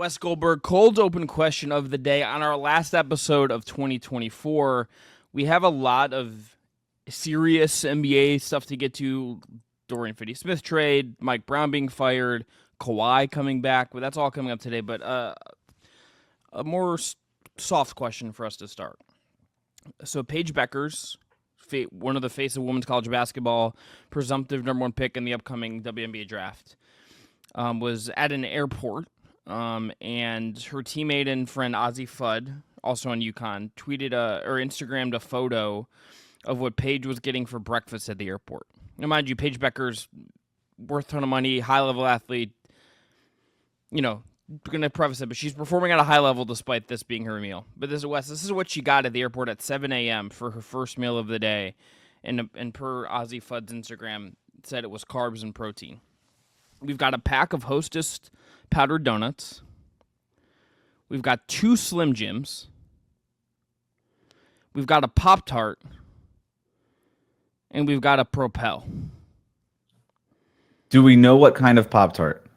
Wes Goldberg, cold open question of the day. On our last episode of 2024, we have a lot of serious NBA stuff to get to. Dorian Finney-Smith trade, Mike Brown being fired, Kawhi coming back. But that's all coming up today. But a more soft question for us to start. So Paige Bueckers, one of the face of women's college basketball, presumptive number one pick in the upcoming WNBA draft, was at an airport. And her teammate and friend Ozzie Fudd, also on UConn, tweeted or Instagrammed a photo of what Paige was getting for breakfast at the airport. Now, mind you, Paige Bueckers, worth a ton of money, high-level athlete. You know, going to preface it, but she's performing at a high level despite this being her meal. But this is what she got at the airport at 7 a.m. for her first meal of the day. And per Ozzie Fudd's Instagram, it said it was carbs and protein. We've got a pack of Hostess powdered donuts. We've got 2 Slim Jims. We've got a Pop-Tart. And we've got a Propel. Do we know what kind of Pop-Tart?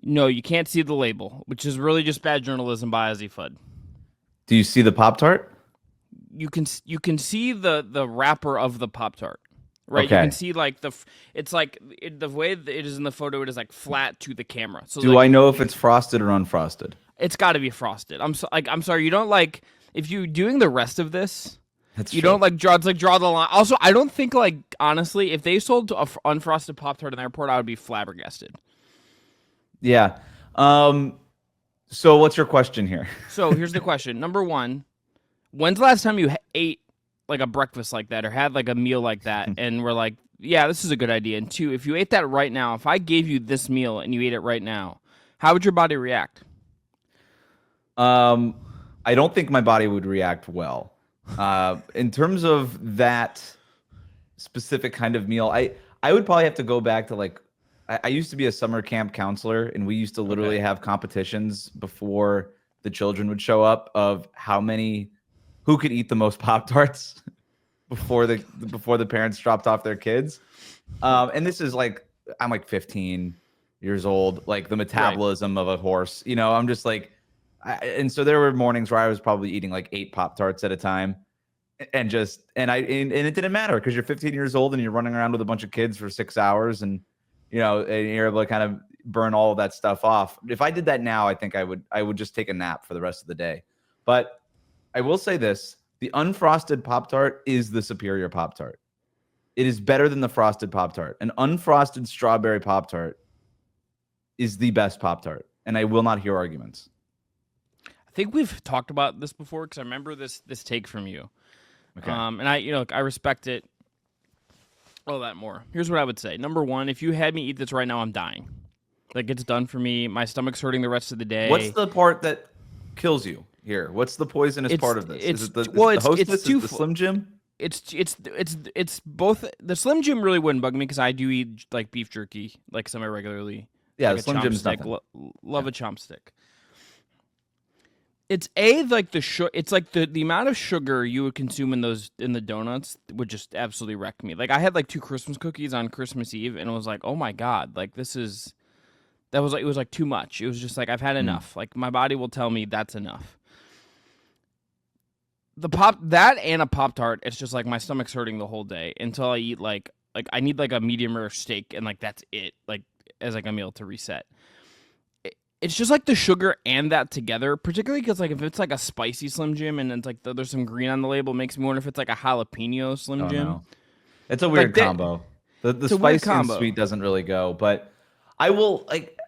No, you can't see the label, which is really just bad journalism by Ozzie Fudd. Do you see the Pop-Tart? You can see the wrapper of the Pop-Tart. Right, okay. You can see like the way that it is in the photo. It is like flat to the camera. So do I know if it's frosted or unfrosted? It's got to be frosted. I'm sorry. You don't like if you're doing the rest of this. That's you true. don't like draw the line. Also, I don't think honestly, if they sold a unfrosted Pop-Tart in the airport, I would be flabbergasted. Yeah. So what's your question here? So here's the question. Number one, when's the last time you ate like a breakfast like that or had like a meal like that and we're like, yeah, this is a good idea? And 2, if you ate that right now, if I gave you this meal and you ate it right now, how would your body react? I don't think my body would react well. In terms of that specific kind of meal, I would probably have to go back to like, I used to be a summer camp counselor, and we used to literally have competitions before the children would show up of who could eat the most Pop-Tarts before the parents dropped off their kids. And this is like, I'm like 15 years old, like the metabolism of a horse, I'm just like, and so there were mornings where I was probably eating like 8 Pop-Tarts at a time. And it didn't matter because you're 15 years old and you're running around with a bunch of kids for 6 hours and you're able to kind of burn all of that stuff off. If I did that now, I think I would just take a nap for the rest of the day. But I will say this, the unfrosted Pop-Tart is the superior Pop-Tart. It is better than the frosted Pop-Tart. An unfrosted strawberry Pop-Tart is the best Pop-Tart, and I will not hear arguments. I think we've talked about this before because I remember this take from you. Okay. And I respect it all that more. Here's what I would say. Number one, if you had me eat this right now, I'm dying. Like, it's done for me. My stomach's hurting the rest of the day. What's the part that kills you here? What's the poisonous part of this? Is it the Hostess? Is it the Slim Jim? It's both. The Slim Jim really wouldn't bug me because I do eat like beef jerky like semi-regularly. Yeah, like the Slim Jim's nothing. Love a chomp stick. It's like it's like the amount of sugar you would consume in the donuts would just absolutely wreck me. Like I had like 2 Christmas cookies on Christmas Eve and it was like, oh my God, like it was like too much. It was just like I've had enough. Like my body will tell me that's enough. That and a Pop-Tart, it's just like my stomach's hurting the whole day until I eat like I need like a medium rare steak and like that's it, like as like a meal to reset. It's just like the sugar and that together, particularly because like if it's like a spicy Slim Jim and it's like there's some green on the label, it makes me wonder if it's like a jalapeno Slim Jim. No. It's a weird combo. The spicy and sweet doesn't really go, but I will like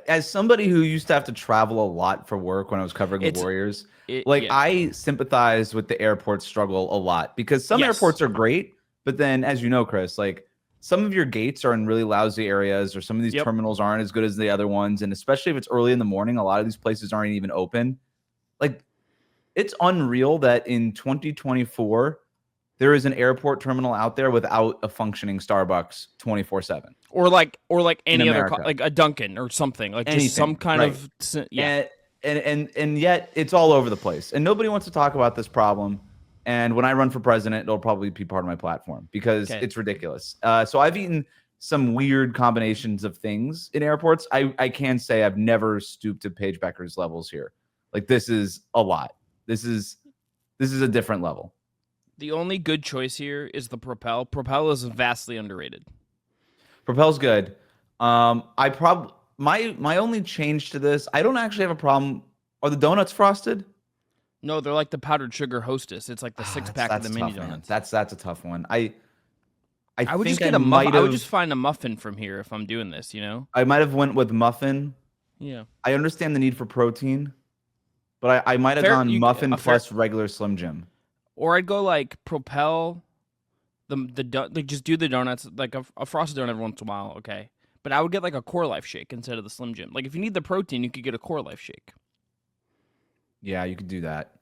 as somebody who used to have to travel a lot for work when I was covering the Warriors, I sympathize with the airport struggle a lot because some airports are great, but then as you know, Chris, like some of your gates are in really lousy areas or some of these terminals aren't as good as the other ones. And especially if it's early in the morning, a lot of these places aren't even open. Like it's unreal that in 2024, there is an airport terminal out there without a functioning Starbucks 24/7. Or like any other, like a Dunkin' or something, like anything, just some kind of, And yet it's all over the place. And nobody wants to talk about this problem. And when I run for president, it'll probably be part of my platform because it's ridiculous. So I've eaten some weird combinations of things in airports. I can say I've never stooped to Paige Bueckers levels here. Like, this is a lot. This is a different level. The only good choice here is the Propel. Propel is vastly underrated. Propel's good. My only change to this, I don't actually have a problem. Are the donuts frosted? No, they're like the powdered sugar Hostess. It's like the 6-pack of the mini donuts. That's a tough one. I would think just get a muffin. I would just find a muffin from here if I'm doing this, I might have went with muffin. Yeah. I understand the need for protein, but I might have gone muffin plus regular Slim Jim. Or I'd go like Propel, like just do the donuts, like a frosted donut every once in a while, okay. But I would get like a Core Life shake instead of the Slim Jim. Like if you need the protein, you could get a Core Life shake. Yeah, you could do that.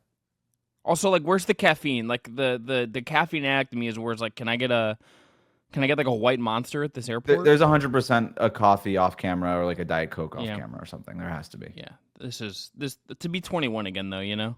Also, like, where's the caffeine? Like the caffeine addict to me is where it's like, can I get like a white Monster at this airport? There's 100% a coffee off camera or like a Diet Coke off camera or something. There has to be. Yeah, this to be 21 again though.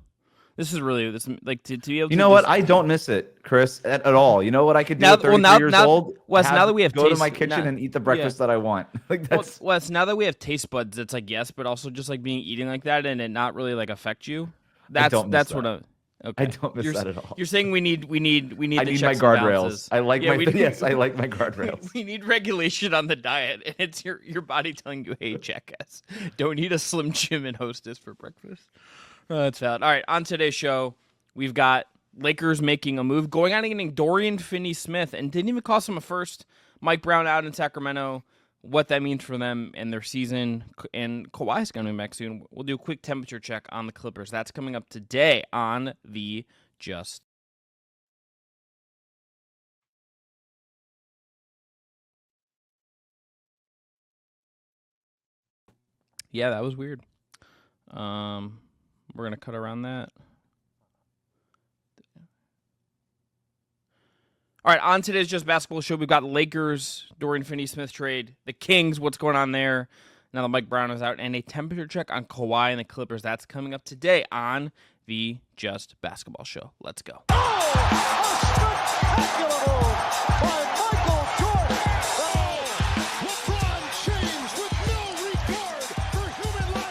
This is really like to be able to. You know what? I don't miss it, Chris, at all. You know what I could do at 33 years old? Wes, now that we have go to my kitchen and eat the breakfast that I want. Like that's. Wes, now that we have taste buds, it's like yes, but also just like eating like that and it not really like affect you. That's what I. Okay. I don't miss that at all. You're saying we need I need my guardrails. I like my yes, I like my guardrails. We need regulation on the diet, and it's your body telling you, hey, jackass, don't eat a Slim Jim and Hostess for breakfast. That's valid. All right, on today's show, we've got Lakers making a move, going out and getting Dorian Finney-Smith, and didn't even cost him a first. Mike Brown out in Sacramento. What that means for them and their season, and Kawhi's going to be back soon. We'll do a quick temperature check on the Clippers. That's coming up today on the Just. Yeah, that was weird. We're going to cut around that. All right, on today's Just Basketball show, we've got Lakers, Dorian Finney-Smith trade, the Kings, what's going on there, now that Mike Brown is out, and a temperature check on Kawhi and the Clippers. That's coming up today on the Just Basketball show. Let's go. Oh, a spectacular move by Michael Jordan. LeBron James with no regard for human life.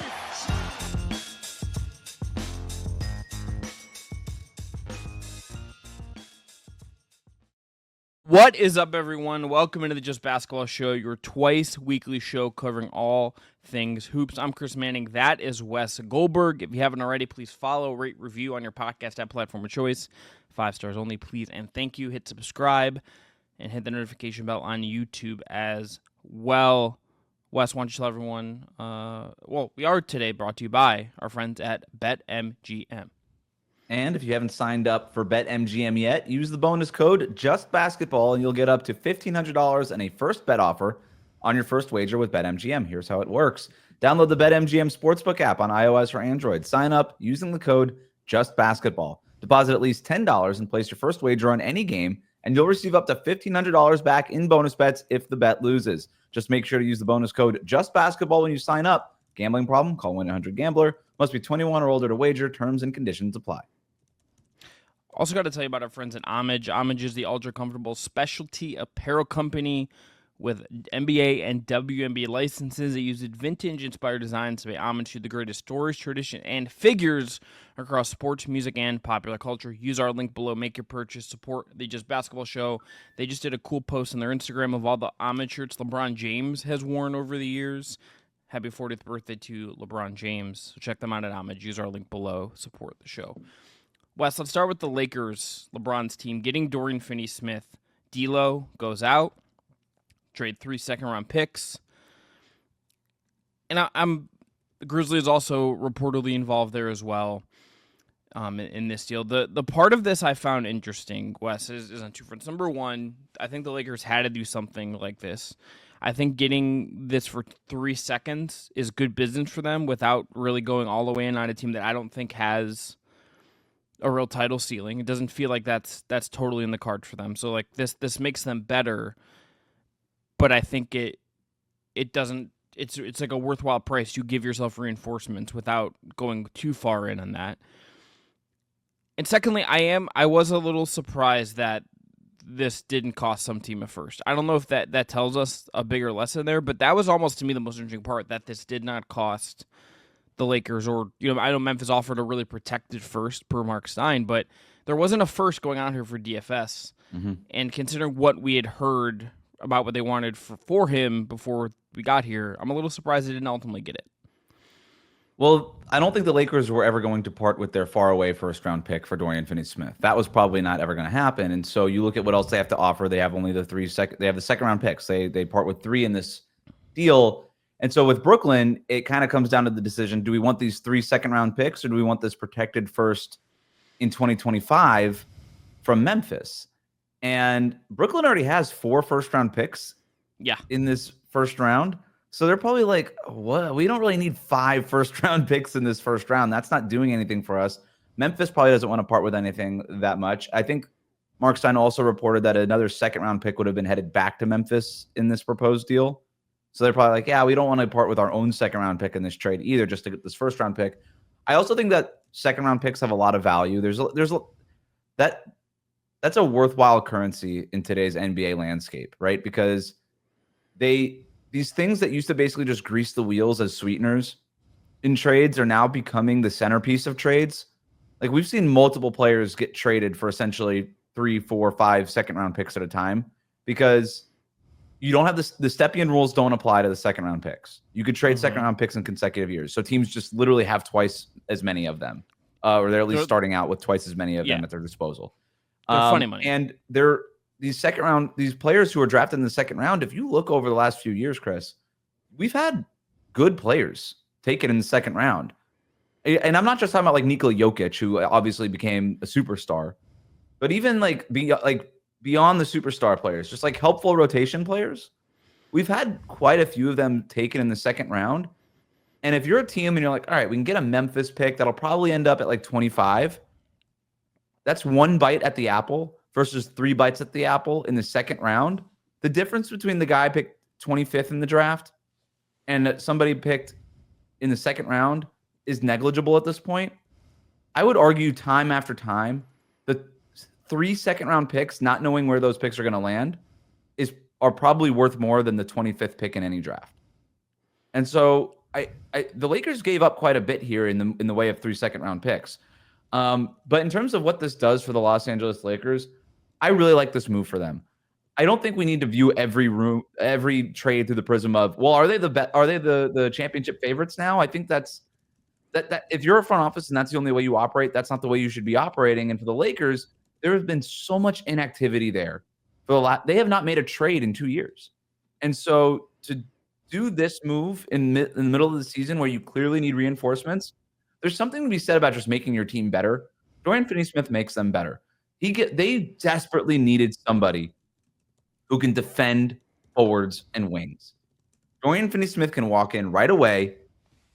What is up, everyone? Welcome into the Just Basketball show, your twice weekly show covering all things hoops. I'm Chris Manning. That is Wes Goldberg. If you haven't already, please follow, rate, review on your podcast app platform of choice. 5 stars only, please, and thank you. Hit subscribe and hit the notification bell on YouTube as well. Wes, why don't you tell everyone? We are today brought to you by our friends at BetMGM. And if you haven't signed up for BetMGM yet, use the bonus code JustBasketball and you'll get up to $1,500 and a first bet offer on your first wager with BetMGM. Here's how it works. Download the BetMGM Sportsbook app on iOS or Android. Sign up using the code JustBasketball. Deposit at least $10 and place your first wager on any game, and you'll receive up to $1,500 back in bonus bets if the bet loses. Just make sure to use the bonus code JustBasketball when you sign up. Gambling problem? Call 1-800-GAMBLER. Must be 21 or older to wager. Terms and conditions apply. Also got to tell you about our friends at Homage. Homage is the ultra-comfortable specialty apparel company with NBA and WNBA licenses. It uses vintage-inspired designs to pay homage to the greatest stories, tradition, and figures across sports, music, and popular culture. Use our link below. Make your purchase. Support the Just Basketball show. They just did a cool post on their Instagram of all the Homage shirts LeBron James has worn over the years. Happy 40th birthday to LeBron James. So check them out at Homage. Use our link below. Support the show. Wes, let's start with the Lakers, LeBron's team, getting Dorian Finney-Smith. D'Lo goes out. Trade 3 second-round picks. And the Grizzlies also reportedly involved there as well in this deal. The part of this I found interesting, Wes, is on two fronts. Number one, I think the Lakers had to do something like this. I think getting this for 3 seconds is good business for them without really going all the way in on a team that I don't think has a real title ceiling. It doesn't feel like that's totally in the card for them. So like this makes them better, but I think it doesn't. It's like a worthwhile price to give yourself reinforcements without going too far in on that. And secondly, I was a little surprised that this didn't cost some team a first. I don't know if that tells us a bigger lesson there, but that was almost to me the most interesting part, that this did not cost the Lakers, or I know Memphis offered a really protected first per Mark Stein, but there wasn't a first going on here for DFS. Mm-hmm. And considering what we had heard about what they wanted for him before we got here, I'm a little surprised they didn't ultimately get it. Well, I don't think the Lakers were ever going to part with their far-away first-round pick for Dorian Finney-Smith. That was probably not ever going to happen. And so you look at what else they have to offer. They have only they have the second-round picks. They part with 3 in this deal. And so with Brooklyn, it kind of comes down to the decision: do we want these 3 second-round picks, or do we want this protected first in 2025 from Memphis? And Brooklyn already has 4 first-round picks. In this first round. So they're probably like, what? We don't really need 5 first-round picks in this first round. That's not doing anything for us. Memphis probably doesn't want to part with anything that much. I think Mark Stein also reported that another second-round pick would have been headed back to Memphis in this proposed deal. So they're probably like, yeah, we don't want to part with our own second-round pick in this trade either, just to get this first-round pick. I also think that second-round picks have a lot of value. That's a worthwhile currency in today's NBA landscape, right? Because these things that used to basically just grease the wheels as sweeteners in trades are now becoming the centerpiece of trades. Like, we've seen multiple players get traded for essentially 3, 4, 5 second-round picks at a time, because you don't have the Stepien rules don't apply to the second-round picks. You could trade second-round picks in consecutive years. So teams just literally have twice as many of them, or they're at least starting out with twice as many of them at their disposal. They're funny money. And these players who are drafted in the second round, if you look over the last few years, Chris, we've had good players taken in the second round. And I'm not just talking about like Nikola Jokic, who obviously became a superstar, but even beyond the superstar players, just like helpful rotation players, we've had quite a few of them taken in the second round. And if you're a team and you're like, all right, we can get a Memphis pick that'll probably end up at like 25, that's 1 bite at the apple versus 3 bites at the apple in the second round. The difference between the guy picked 25th in the draft and somebody picked in the second round is negligible at this point. I would argue time after time, the 3 second-round picks, not knowing where those picks are going to land, are probably worth more than the 25th pick in any draft. And so the Lakers gave up quite a bit here in the way of 3 second-round picks. But in terms of what this does for the Los Angeles Lakers, I really like this move for them. I don't think we need to view every trade through the prism of, well, are they the championship favorites now? I think that if you're a front office and that's the only way you operate, that's not the way you should be operating. And for the Lakers, there has been so much inactivity there. They have not made a trade in 2 years. And so to do this move in the middle of the season where you clearly need reinforcements, there's something to be said about just making your team better. Dorian Finney-Smith makes them better. They desperately needed somebody who can defend forwards and wings. Dorian Finney-Smith can walk in right away,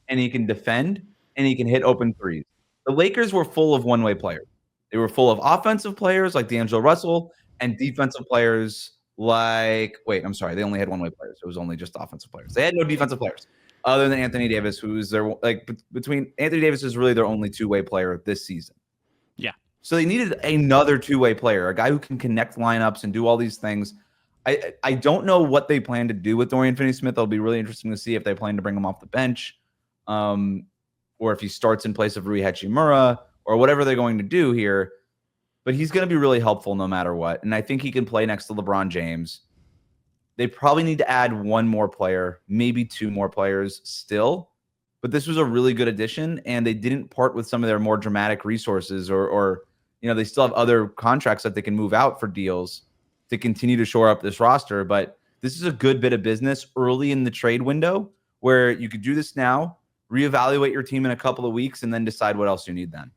and he can defend, and he can hit open threes. The Lakers were full of one-way players. They were full of offensive players like D'Angelo Russell and defensive players they only had one-way players. It was only just offensive players. They had no defensive players other than Anthony Davis, who's between Anthony Davis is really their only two-way player this season. Yeah. So they needed another two-way player, a guy who can connect lineups and do all these things. I don't know what they plan to do with Dorian Finney-Smith. It'll be really interesting to see if they plan to bring him off the bench, or if he starts in place of Rui Hachimura, or whatever they're going to do here. But he's going to be really helpful no matter what. And I think he can play next to LeBron James. They probably need to add one more player, maybe two more players still. But this was a really good addition, and they didn't part with some of their more dramatic resources, or they still have other contracts that they can move out for deals to continue to shore up this roster. But this is a good bit of business early in the trade window where you could do this now, reevaluate your team in a couple of weeks, and then decide what else you need then.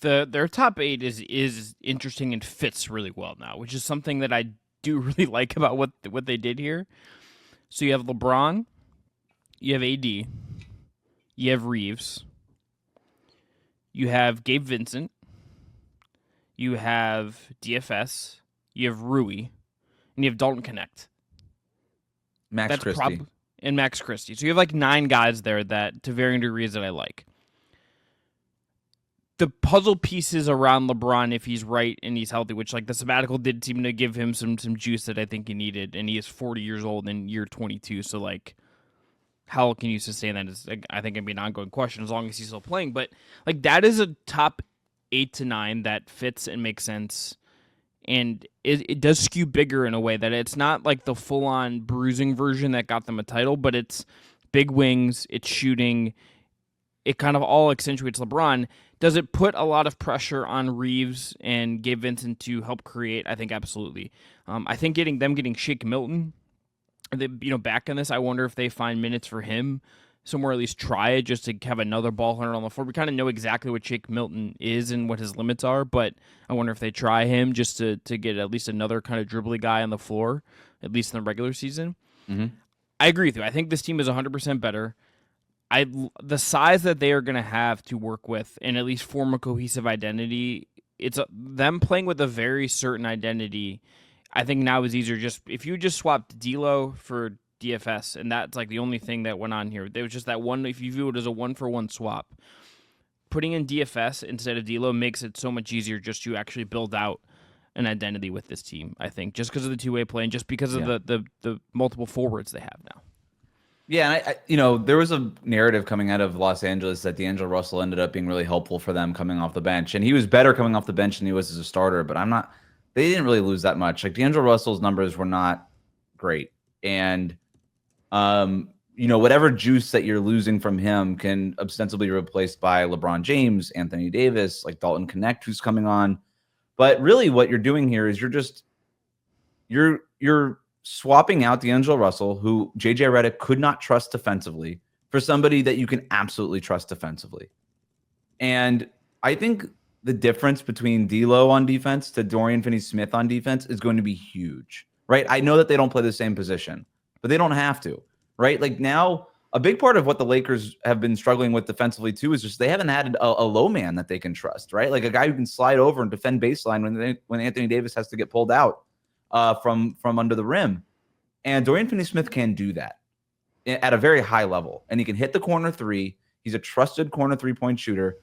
Their top 8 is interesting and fits really well now, which is something that I do really like about what they did here. So you have LeBron, you have AD, you have Reeves, you have Gabe Vincent, you have DFS, you have Rui, and you have Dalton Connect. Max Christie. And Max Christie. So you have like 9 guys there that, to varying degrees, that I like. the puzzle pieces around LeBron, if he's right and he's healthy, which like the sabbatical did seem to give him some juice that I think he needed, and he is 40 years old in year 22, so like how can you sustain that is, I think, going to be an ongoing question as long as he's still playing. But like that is a top 8 to 9 that fits and makes sense, and it does skew bigger in a way that it's not like the full-on bruising version that got them a title, but it's big wings, it's shooting, it kind of all accentuates LeBron. Does it put a lot of pressure on Reeves and Gabe Vincent to help create? I think absolutely. I think getting Shake Milton, back in this, I wonder if they find minutes for him somewhere, at least try it just to have another ball hunter on the floor. We kind of know exactly what Shake Milton is and what his limits are, but I wonder if they try him just to get at least another kind of dribbly guy on the floor, at least in the regular season. Mm-hmm. I agree with you. I think this team is 100% better. The size that they are going to have to work with and at least form a cohesive identity, them playing with a very certain identity, I think now is easier. Just if you just swapped D'Lo for DFS, and that's like the only thing that went on here. There was just that one, if you view it as a 1-for-1 swap, putting in DFS instead of D'Lo makes it so much easier just to actually build out an identity with this team, I think, just because of the two-way play and just because of the multiple forwards they have now. Yeah, and there was a narrative coming out of Los Angeles that D'Angelo Russell ended up being really helpful for them coming off the bench, and he was better coming off the bench than he was as a starter. But they didn't really lose that much. Like D'Angelo Russell's numbers were not great, and whatever juice that you're losing from him can ostensibly be replaced by LeBron James, Anthony Davis, like Dalton Connect, who's coming on. But really, what you're doing here is you're swapping out D'Angelo Russell, who JJ Redick could not trust defensively, for somebody that you can absolutely trust defensively. And I think the difference between D'Lo on defense to Dorian Finney-Smith on defense is going to be huge, right? I know that they don't play the same position, but they don't have to, right? Like now, a big part of what the Lakers have been struggling with defensively too is just they haven't had a low man that they can trust, right? Like a guy who can slide over and defend baseline when Anthony Davis has to get pulled out from under the rim. And Dorian Finney-Smith can do that at a very high level. And he can hit the corner three. He's a trusted corner three-point shooter.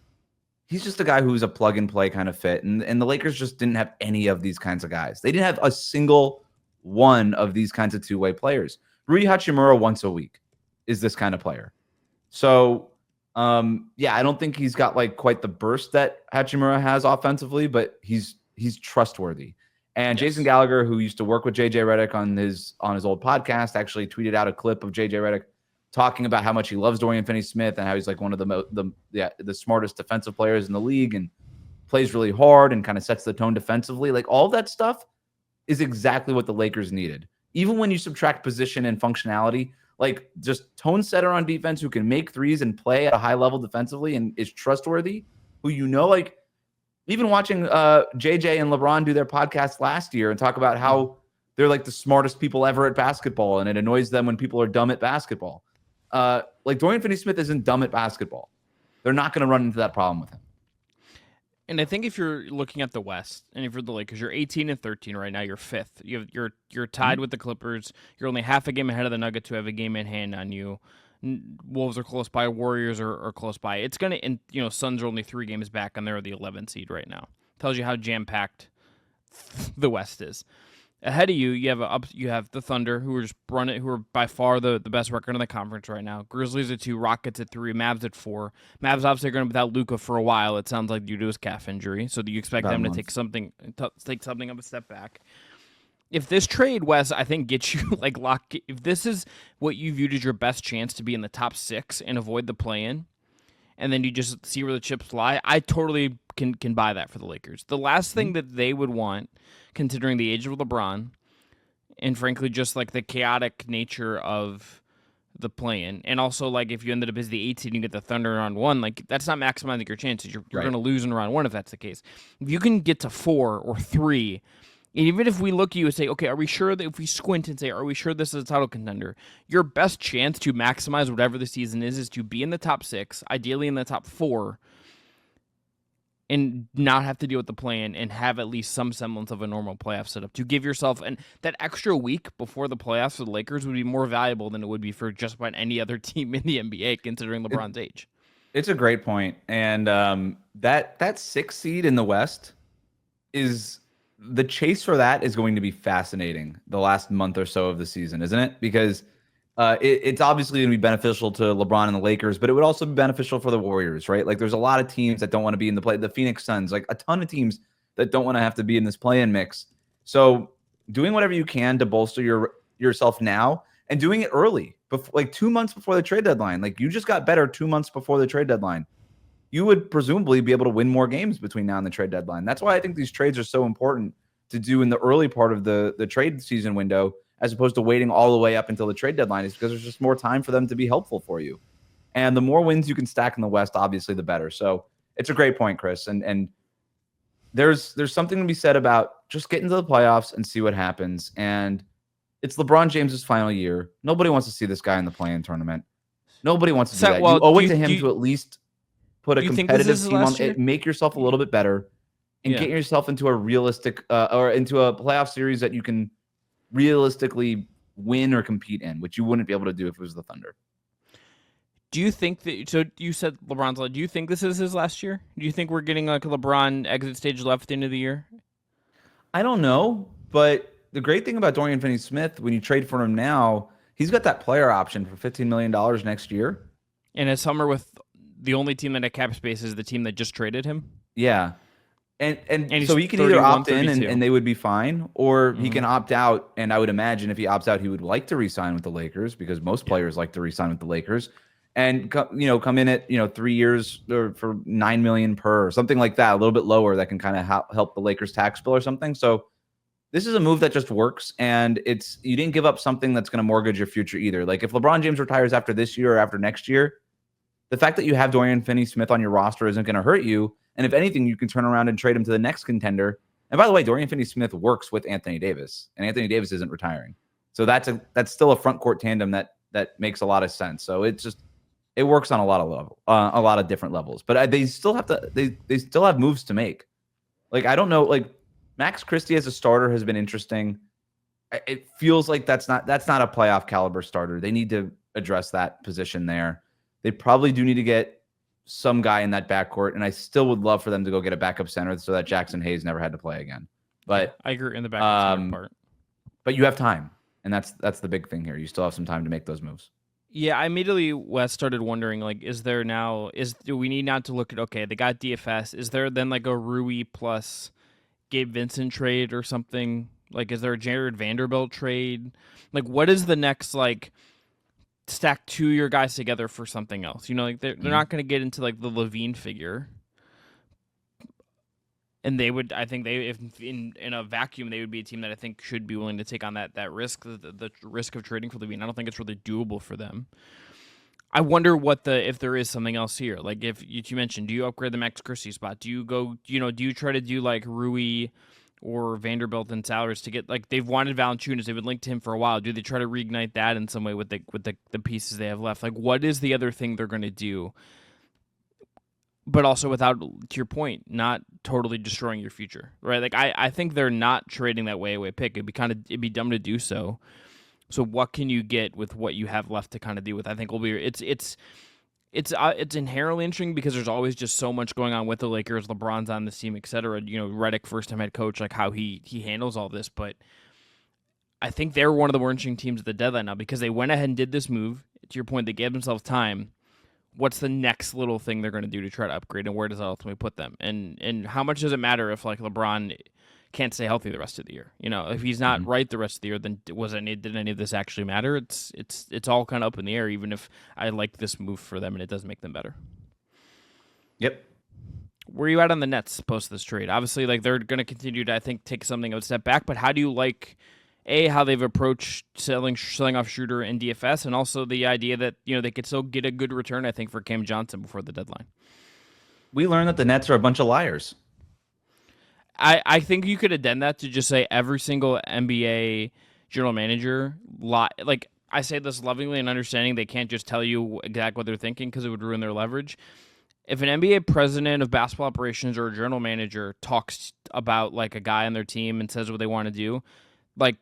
He's just a guy who's a plug-and-play kind of fit. And the Lakers just didn't have any of these kinds of guys. They didn't have a single one of these kinds of two-way players. Rui Hachimura once a week is this kind of player. So, I don't think he's got like quite the burst that Hachimura has offensively, but he's trustworthy. And yes. Jason Gallagher, who used to work with JJ Redick on his old podcast, actually tweeted out a clip of JJ Redick talking about how much he loves Dorian Finney-Smith and how he's like one of the smartest defensive players in the league and plays really hard and kind of sets the tone defensively. Like all of that stuff is exactly what the Lakers needed. Even when you subtract position and functionality, like just tone setter on defense who can make threes and play at a high level defensively and is trustworthy, who like even watching JJ and LeBron do their podcast last year and talk about how they're like the smartest people ever at basketball and it annoys them when people are dumb at basketball. Like Dorian Finney-Smith isn't dumb at basketball. They're not going to run into that problem with him. And I think if you're looking at the West and if you're the Lakers, you're 18-13 right now. You're fifth. You're tied with the Clippers. You're only half a game ahead of the Nuggets, who have a game in hand on you. Wolves are close by. Warriors are close by. It's gonna, and Suns are only 3 games back, and they're the 11th seed right now. Tells you how jam packed the West is. Ahead of you, you have the Thunder, who are by far the best record in the conference right now. Grizzlies at 2, Rockets at 3, Mavs at 4. Mavs obviously are going to be without Luka for a while. It sounds like due to his calf injury, so do you expect them to take something of a step back? If this trade, Wes, I think gets you if this is what you viewed as your best chance to be in the top 6 and avoid the play-in, and then you just see where the chips lie, I totally can buy that for the Lakers. The last thing that they would want, considering the age of LeBron, and frankly just like the chaotic nature of the play-in, and also like if you ended up as the 8 seed and you get the Thunder in round 1, like that's not maximizing your chances. You're right. Going to lose in round 1 if that's the case. If you can get to 4 or 3, and even if we look at you and say, okay, are we sure that if we squint and say, are we sure this is a title contender? Your best chance to maximize whatever the season is to be in the top 6, ideally in the top 4, and not have to deal with the play-in and have at least some semblance of a normal playoff setup to give yourself, and that extra week before the playoffs for the Lakers would be more valuable than it would be for just about any other team in the NBA, considering LeBron's age. It's a great point. And that 6th seed in the West is the chase for that is going to be fascinating the last month or so of the season, isn't it? Because it's obviously going to be beneficial to LeBron and the Lakers, but it would also be beneficial for the Warriors, right? Like there's a lot of teams that don't want to be in the Phoenix Suns, like a ton of teams that don't want to have to be in this play-in mix. So doing whatever you can to bolster yourself now and doing it early, before, like 2 months before the trade deadline. Like you just got better 2 months before the trade deadline. You would presumably be able to win more games between now and the trade deadline. That's why I think these trades are so important to do in the early part of the trade season window, as opposed to waiting all the way up until the trade deadline, is because there's just more time for them to be helpful for you. And the more wins you can stack in the West, obviously, the better. So it's a great point, Chris. And there's something to be said about just getting to the playoffs and see what happens. And it's LeBron James's final year. Nobody wants to see this guy in the play-in tournament. Nobody wants to do that. Well, you owe it to him to at least put a you think this competitive is his team on last year? it, make yourself a little bit better, and get yourself into a realistic or into a playoff series that you can realistically win or compete in, which you wouldn't be able to do if it was the Thunder. Do you think that? So you said LeBron's. Do you think this is his last year? Do you think we're getting like a LeBron exit stage left at the end of the year? I don't know, but the great thing about Dorian Finney-Smith, when you trade for him now, he's got that player option for $15 million next year. In a summer with the only team that had cap space is the team that just traded him. Yeah. And he's so he can 31, either opt in 32. and they would be fine, or he can opt out. And I would imagine if he opts out, he would like to re-sign with the Lakers, because most players like to re-sign with the Lakers, and come in at 3 years or for $9 million per or something like that, a little bit lower, that can kind of help the Lakers tax bill or something. So this is a move that just works, and you didn't give up something that's going to mortgage your future either. Like if LeBron James retires after this year or after next year, the fact that you have Dorian Finney-Smith on your roster isn't going to hurt you. And if anything, you can turn around and trade him to the next contender. And by the way, Dorian Finney-Smith works with Anthony Davis, and Anthony Davis isn't retiring. So that's still a front court tandem that makes a lot of sense. So it works on a lot of different levels. But they still have they still have moves to make. Like I don't know, like Max Christie as a starter has been interesting. It feels like that's not a playoff caliber starter. They need to address that position there. They probably do need to get some guy in that backcourt, and I still would love for them to go get a backup center so that Jackson Hayes never had to play again. But I agree in the backup part. But you have time, and that's the big thing here. You still have some time to make those moves. Yeah, I immediately started wondering, like, do we need now to look at, okay, they got DFS. Is there then like a Rui plus Gabe Vincent trade or something? Like, is there a Jared Vanderbilt trade? Like, what is the next, like, stack 2 of your guys together for something else? Like they're not going to get into like the Levine figure. And they would, I think if in a vacuum, they would be a team that I think should be willing to take on that risk, the risk of trading for Levine. I don't think it's really doable for them. I wonder if there is something else here. Like if you mentioned, do you upgrade the Max Christie spot? Do you go, do you try to do like Rui or Vanderbilt in salaries to get, like, they've wanted Valanciunas, they've been linked to him for a while. Do they try to reignite that in some way with the pieces they have left? Like, what is the other thing they're going to do? But also without, to your point, not totally destroying your future, right? Like, I think they're not trading that way away pick. It'd be dumb to do so. So what can you get with what you have left to kind of deal with? I think will be it's inherently interesting because there's always just so much going on with the Lakers. LeBron's on the team, etc. Redick, first-time head coach, like how he handles all this. But I think they're one of the more interesting teams at the deadline now because they went ahead and did this move. To your point, they gave themselves time. What's the next little thing they're going to do to try to upgrade, and where does that ultimately put them? And how much does it matter if like LeBron can't stay healthy the rest of the year? If he's not right the rest of the year, then did any of this actually matter? It's all kind of up in the air, even if I like this move for them and it does make them better. Yep. Where are you at on the Nets post this trade? Obviously, like they're going to continue to, I think, take something of a step back, but how do you like how they've approached selling off Schroeder and DFS, and also the idea that they could still get a good return, I think, for Cam Johnson before the deadline? We learned that the Nets are a bunch of liars. I think you could addend that to just say every single NBA general manager, like I say this lovingly and understanding, they can't just tell you exactly what they're thinking because it would ruin their leverage. If an NBA president of basketball operations or a general manager talks about like a guy on their team and says what they want to do, like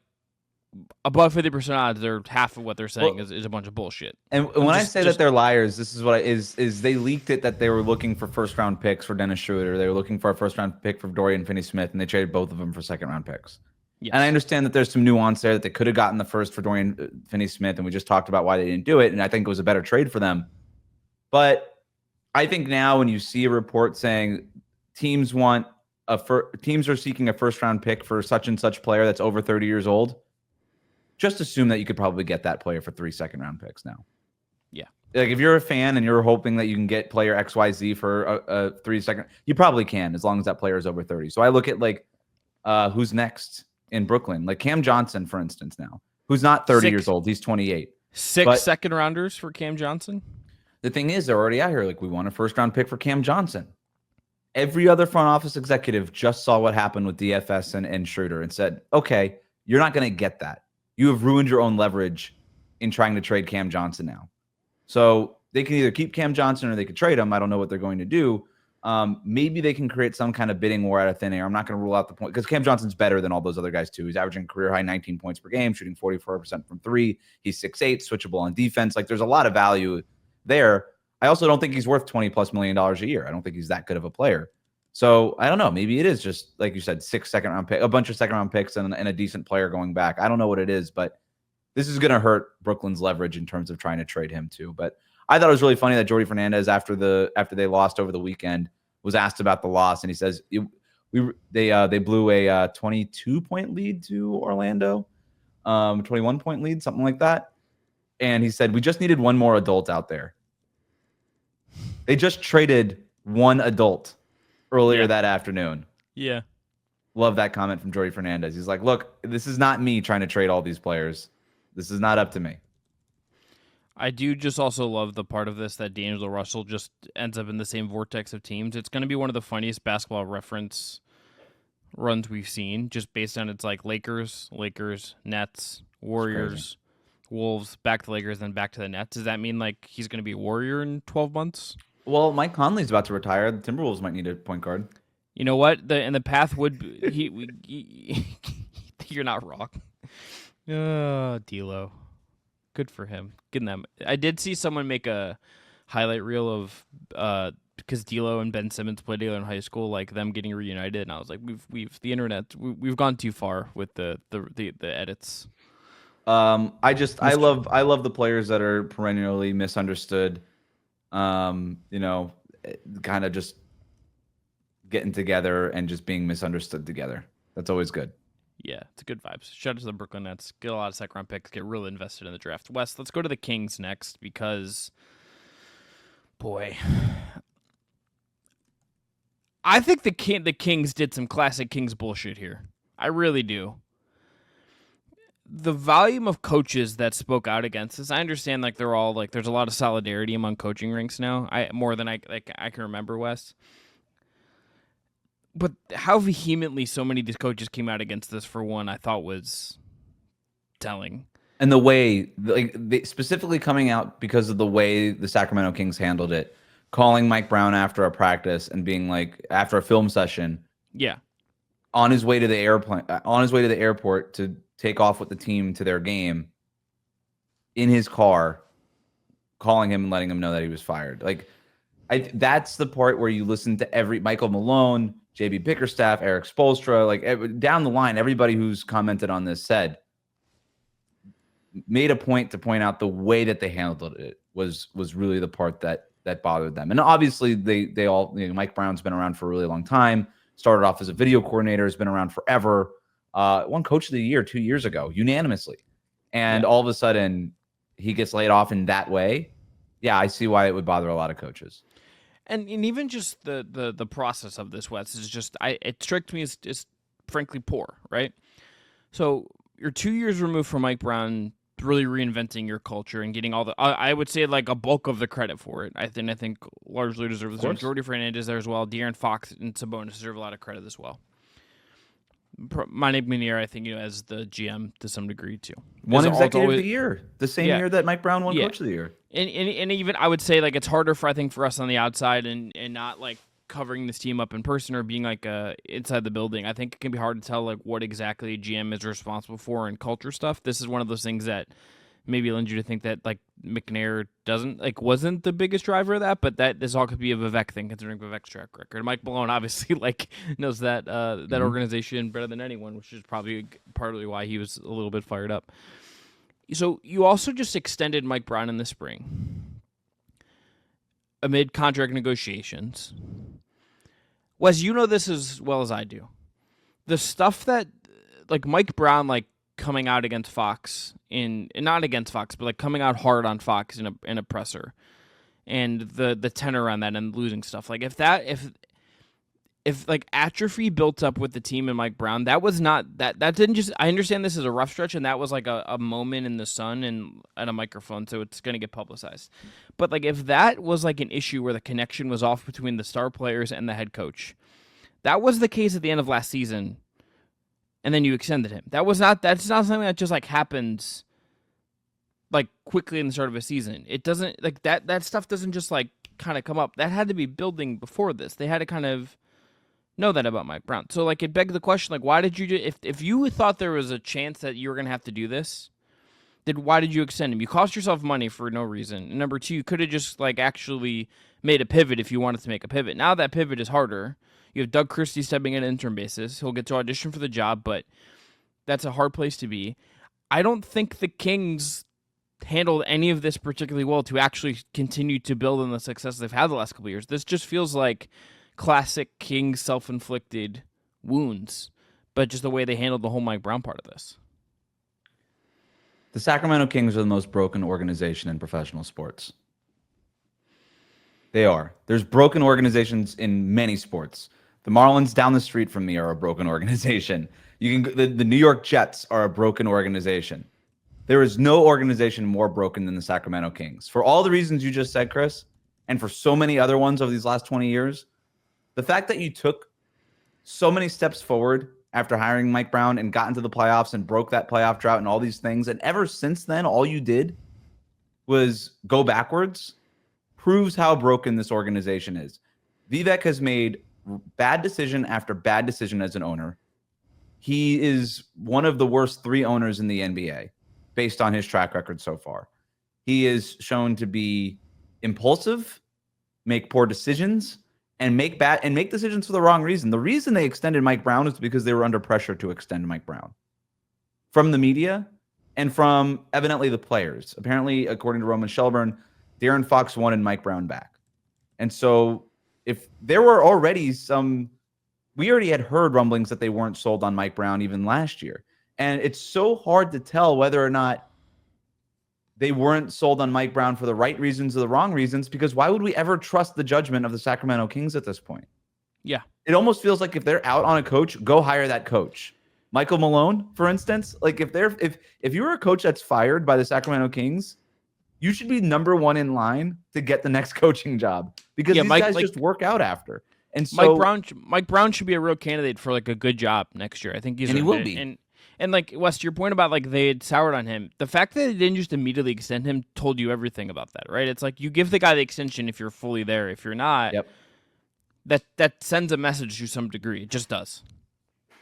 above 50% odds, they're half of what they're saying Well, is a bunch of bullshit. And when I say that they're liars, this is what is they leaked it that they were looking for first round picks for Dennis Schroeder. They were looking for a first round pick for Dorian Finney-Smith, and they traded both of them for second round picks. Yes. And I understand that there's some nuance there that they could have gotten the first for Dorian Finney-Smith, and we just talked about why they didn't do it. And I think it was a better trade for them. But I think now when you see a report saying teams are seeking a first round pick for such and such player that's over 30 years old, just assume that you could probably get that player for 3 second round picks now. Yeah. Like if you're a fan and you're hoping that you can get player XYZ for a 3 second, you probably can as long as that player is over 30. So I look at like who's next in Brooklyn, like Cam Johnson, for instance, now, who's not 30 years old. He's 28. 6 second rounders for Cam Johnson. The thing is, they're already out here. Like, we want a first round pick for Cam Johnson. Every other front office executive just saw what happened with DFS and Schroeder and said, okay, you're not going to get that. You have ruined your own leverage in trying to trade Cam Johnson now. So they can either keep Cam Johnson or they could trade him. I don't know what they're going to do. Maybe they can create some kind of bidding war out of thin air. I'm not going to rule out the point because Cam Johnson's better than all those other guys too. He's averaging career high 19 points per game, shooting 44% from three. He's 6'8", switchable on defense. Like, there's a lot of value there. I also don't think he's worth $20+ million a year. I don't think he's that good of a player. So I don't know. Maybe it is just like you said, 6 second round pick, a bunch of second round picks, and a decent player going back. I don't know what it is, but this is going to hurt Brooklyn's leverage in terms of trying to trade him too. But I thought it was really funny that Jordy Fernandez, after they lost over the weekend, was asked about the loss, and he says they blew a 22-point lead to Orlando, 21-point lead, something like that. And he said, we just needed one more adult out there. They just traded one adult earlier that afternoon. Yeah. Love that comment from Jordy Fernandez. He's like, look, this is not me trying to trade all these players. This is not up to me. I do just also love the part of this that D'Angelo Russell just ends up in the same vortex of teams. It's going to be one of the funniest basketball reference runs we've seen, just based on it's like Lakers, Nets, Warriors, Wolves, back to Lakers, then back to the Nets. Does that mean like he's going to be a Warrior in 12 months? Well, Mike Conley's about to retire. The Timberwolves might need a point guard. You know what? The path would be, you're not wrong. D'Lo. Good for him. Getting them. I did see someone make a highlight reel of because D'Lo and Ben Simmons played together in high school, like them getting reunited, and I was like, we've the internet, we've gone too far with the edits. I love the players that are perennially misunderstood. Kind of just getting together and just being misunderstood together. That's always good. Yeah, it's a good vibes. Shout out to the Brooklyn Nets. Get a lot of second round picks. Get really invested in the draft. Wes, let's go to the Kings next because, boy, I think the Kings did some classic Kings bullshit here. I really do. The volume of coaches that spoke out against this, I understand. Like they're all like, there's a lot of solidarity among coaching ranks now. More than I can remember, Wes. But how vehemently so many of these coaches came out against this, for one, I thought was telling. And the way, like, they specifically coming out because of the way the Sacramento Kings handled it, calling Mike Brown after a practice and being like, after a film session, on his way to the airport to take off with the team to their game, in his car, calling him and letting him know that he was fired. Like, that's the part where you listen to every Michael Malone, JB Bickerstaff, Eric Spoelstra, like down the line, everybody who's commented on this made a point to point out the way that they handled it was really the part that bothered them. And obviously they all, Mike Brown's been around for a really long time, started off as a video coordinator, has been around forever, won Coach of the Year 2 years ago, unanimously. And all of a sudden he gets laid off in that way. Yeah, I see why it would bother a lot of coaches. And even just the process of this, Wes, is just it struck me as frankly poor, right? So you're 2 years removed from Mike Brown really reinventing your culture and getting all the I would say like a bulk of the credit for it. I think largely deserves it. Jordy Fernandez there as well. De'Aaron Fox and Sabonis deserve a lot of credit as well. Mike Minier, I think, as the GM to some degree too. One executive of the year, the same year that Mike Brown won Coach of the Year. And even I would say like it's harder for us on the outside and not like covering this team up in person or being like inside the building, I think it can be hard to tell like what exactly a GM is responsible for and culture stuff. This is one of those things that maybe lends you to think that like McNair wasn't the biggest driver of that, but that this all could be a Vivek thing considering Vivek's track record. Mike Malone obviously like knows that that organization better than anyone, which is probably partly why he was a little bit fired up. So you also just extended Mike Brown in the spring amid contract negotiations. Wes, you know this as well as I do. The stuff that like Mike Brown like coming out against Fox not against Fox, but like coming out hard on Fox in a presser, and the tenor on that and losing stuff. Like if like atrophy built up with the team and Mike Brown, that was not that didn't just. I understand this is a rough stretch, and that was like a moment in the sun and at a microphone, so it's gonna get publicized. But like if that was like an issue where the connection was off between the star players and the head coach, that was the case at the end of last season. And then you extended him. That's not something that just like happens like quickly in the start of a season. It doesn't like that stuff doesn't just like kind of come up. That had to be building before this. They had to kind of know that about Mike Brown. So like it begs the question, like why did you if you thought there was a chance that you were gonna have to do this, then why did you extend him? You cost yourself money for no reason. And number two, you could have just like actually made a pivot if you wanted to make a pivot. Now that pivot is harder. You have Doug Christie stepping in on an interim basis. He'll get to audition for the job, but that's a hard place to be. I don't think the Kings handled any of this particularly well to actually continue to build on the success they've had the last couple of years. This just feels like classic Kings self-inflicted wounds, but just the way they handled the whole Mike Brown part of this. The Sacramento Kings are the most broken organization in professional sports. They are. There's broken organizations in many sports. The Marlins down the street from me are a broken organization. The New York Jets are a broken organization. There is no organization more broken than the Sacramento Kings. For all the reasons you just said, Chris, and for so many other ones over these last 20 years, the fact that you took so many steps forward after hiring Mike Brown and got into the playoffs and broke that playoff drought and all these things, and ever since then, all you did was go backwards, proves how broken this organization is. Vivek has made bad decision after bad decision as an owner. He is one of the worst 3 owners in the NBA based on his track record so far. He is shown to be impulsive, make poor decisions, and make decisions for the wrong reason. The reason they extended Mike Brown is because they were under pressure to extend Mike Brown from the media and from evidently the players. Apparently, according to Roman Shelburne, De'Aaron Fox wanted Mike Brown back. And so if there were already we already had heard rumblings that they weren't sold on Mike Brown even last year. And it's so hard to tell whether or not they weren't sold on Mike Brown for the right reasons or the wrong reasons, because why would we ever trust the judgment of the Sacramento Kings at this point? Yeah. It almost feels like if they're out on a coach, go hire that coach. Michael Malone, for instance, like if you were a coach that's fired by the Sacramento Kings, you should be number one in line to get the next coaching job, because these guys just work out after. And so Mike Brown should be a real candidate for like a good job next year. I think he will be. And like Wes, to your point about like they had soured on him, the fact that they didn't just immediately extend him told you everything about that, right? It's like you give the guy the extension if you're fully there. If you're not, that sends a message to some degree. It just does.